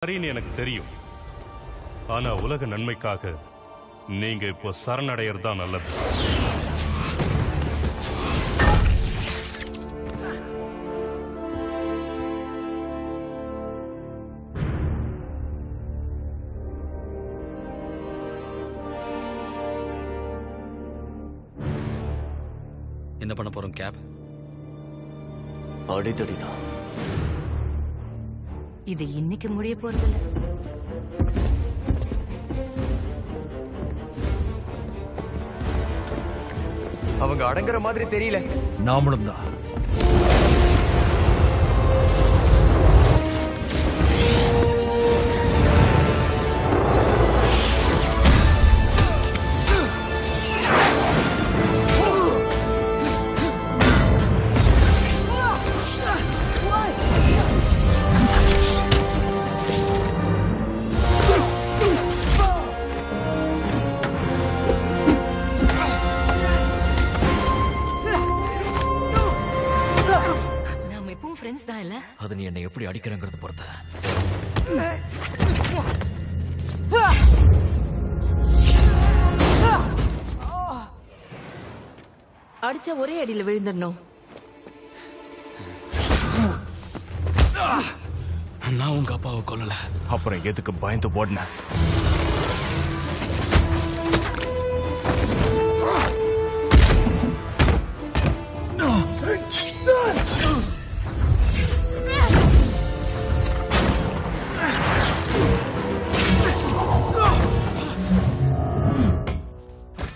சரின்னு எனக்கு தெரியும். ஆனா உலக நன்மைக்காக நீங்க இப்போ சரணடையறது தான் நல்லது. என்ன பண்ண போறோம் கேப்? அடித்தடிதான். இது இன்னைக்கு முடிய போறதில்ல. அவங்க அடங்குற மாதிரி தெரியல. நாமளும் தான். அது நீ என்னை எப்படி அடிக்கிறங்கிறது பொறுத்த. அடிச்சா ஒரே அடியில விழுந்துடணும். நான் உங்க அப்பாவை கொல்லல. அப்புறம் எதுக்கு பயந்து போடுன?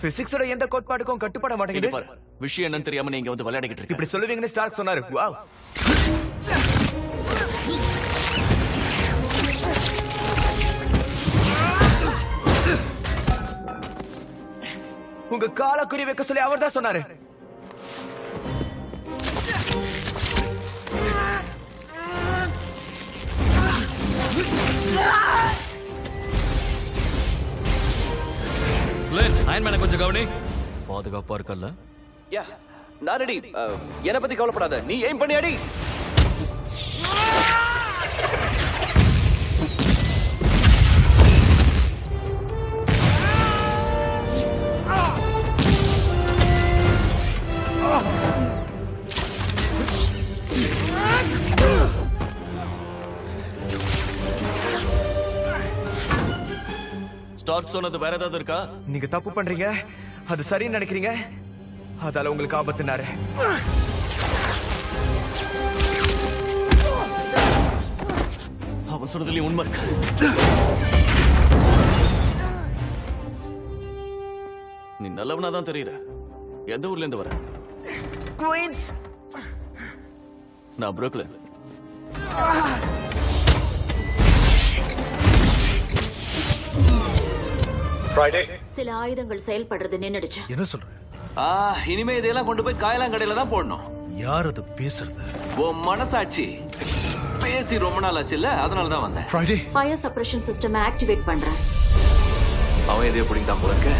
பிசிக்ஸோட எந்த கோட்பாடுக்கும் கட்டுப்பட மாட்டேங்குது. விஷயம் என்னன்னு தெரியாம நீங்க வந்து விளையாடிக்கிட்டு இருக்கு. இப்படி சொல்லுவீங்கன்னு ஸ்டார்க் சொன்னாரு. வாவ். உங்க கால குறி வைக்க சொல்லி அவர் தான் சொன்னாரு. அயன்மேனை கொஞ்சம் கவனி. பாதுகாப்பா இருக்கல்ல? நான் ரெடி. என்ன பத்தி கவலைப்படாத. நீ எய்ம் பண்ணி அடி. ஸ்டார்க் சொன்னது வேற ஏதாவது இருக்கா? நீங்க தப்பு பண்றீங்க. அது சரின்னு நினைக்கிறீங்க. அதால உங்களுக்கு ஆபத்துனாரு. அவன் சொல்றதுலயும் உண்மை இருக்கு. நீ நல்லவனா தான் தெரியுற. எந்த ஊர்ல இருந்து வர? குயின்ஸ். நான் புரூக்ளின். சில ஆயுதங்கள் செயல்படுறது நின்னுடுச்சு. என்ன சொல்ற? இனிமே இதெல்லாம் கொண்டு போய் காயலாங்கடையில தான் போடணும். யார் அது பேசுறது? உன் மனசாட்சி. பேசி ரொம்ப நாள் ஆச்சுல்ல, அதனால தான் வந்தேன். Friday. Fire suppression system activate பண்றேன். அவன் எதையோ பிடிங்க தான் போல இருக்கு.